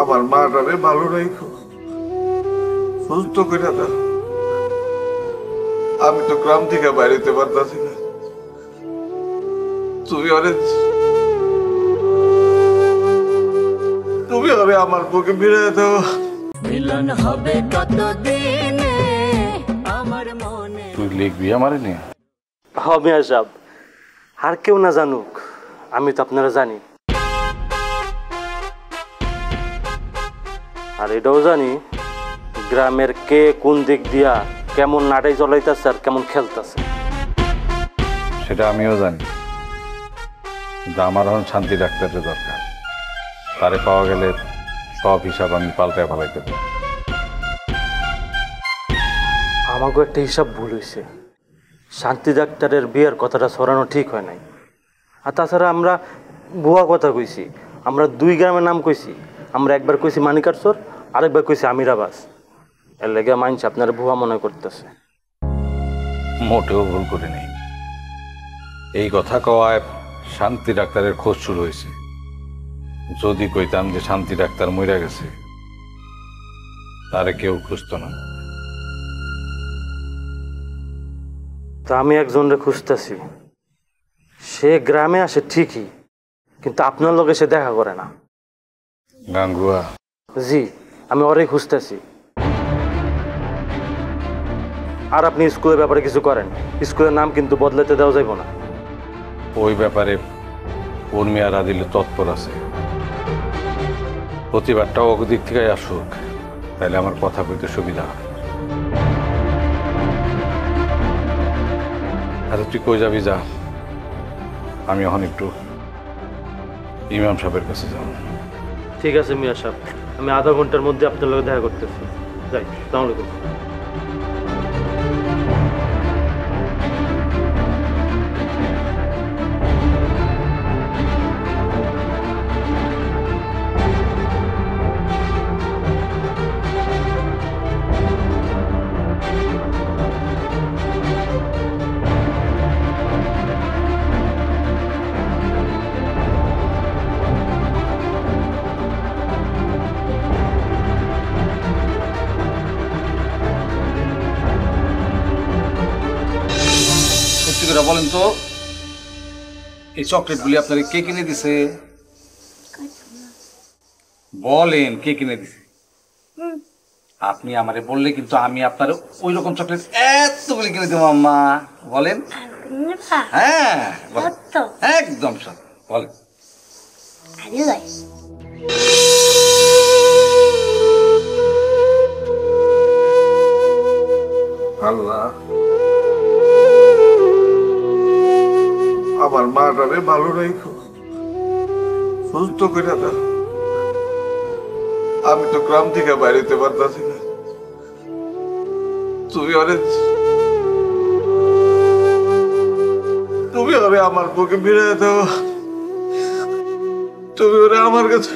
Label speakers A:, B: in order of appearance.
A: আমার মাটারে ভালো রাখো, সুস্থ করে দাও। আমি তো গ্রাম থেকে বাইরেতে পারতাছি না, তুমি আরে আমার বুকে ফিরে দাও। মিলন হবে কতদিনে
B: আমার মনে। তুই লিখবি আমার নিয়ে? হবে সব, আর কেউ না জানুক, আমি তো আপনারা জানি। আর এটাও জানি গ্রামের কে কোন দিক দিয়া কেমন নাটাই চলাইতেছে আর কেমন খেলতেছে।
C: সেটা আমিও জানি, কিন্তু আমার এখন শান্তি ডাক্তারের দরকার। তারে পাওয়া গেলে সব হিসাব আমি পাল্টায় ফেলাইতে পারি।
B: আমাকেও একটা হিসাব ভুল হয়েছে, শান্তি ডাক্তারের বিয়ের কথাটা সরানো ঠিক হয় নাই। আর তাছাড়া আমরা ভুয়া কথা কইছি, আমরা দুই গ্রামের নাম কইছি। আমরা একবার কইছি মানিকারচর, আরেকবার কইছি আমিরাবাস। এর লেগে মানছি আপনার ভুয়া মনে করতেছে।
C: মোটেও ভুল করিনি। এই কথা কওয়ায় শান্তি ডাক্তারের খোঁজ শুরু হয়েছে। যদি কইতাম যে শান্তি ডাক্তার মইরা গেছে, তারে কেউ খুঁজতো না।
B: তা আমি একজনরে খুঁজতেছি, সে গ্রামে আসে ঠিকই, কিন্তু আপনার লগে সে দেখা করে না।
C: গাঙ্গুয়া?
B: জি, আমি ওরেই খুঁজতেছি। আর আপনি স্কুলের ব্যাপারে কিছু করেন, স্কুলের নাম কিন্তু বদলাতে দেওয়া যাইব না।
C: ওই ব্যাপারে উর্মি আর আদিল তৎপর আছে। প্রতিবারটাও ওর দিক থেকে আসুক, তাহলে আমার কথা বলতে সুবিধা হয়। আচ্ছা তুই কই যাবি যা, আমি এখন একটু ইমাম সাহেবের কাছে যাব।
B: ঠিক আছে মিয়া সাহেব, আমি আধা ঘন্টার মধ্যে আপনার লগে দেখা করতেছি। যাই, আসসালামু আলাইকুম।
D: বলেন তো, এই চকলেটগুলি আপনাকে কে কিনে দিছে? বলেন কে কিনে দিছে? আপনি আমারে বললে কিন্তু আমি আপনার ওই রকম চকলেট এতগুলি কিনে দেবো আম্মা। বলেন। হ্যাঁ একদম সত্য, বলেন।
A: আল্লাহ আমার মাটারে ভালো রাখো, সুস্থ করে দাও। আমি তো গ্রাম থেকে বাইরেতে পারতাছি না, তুমি ওরে আমার বুকে ফিরে দাও। তুমি ওরে আমার কাছে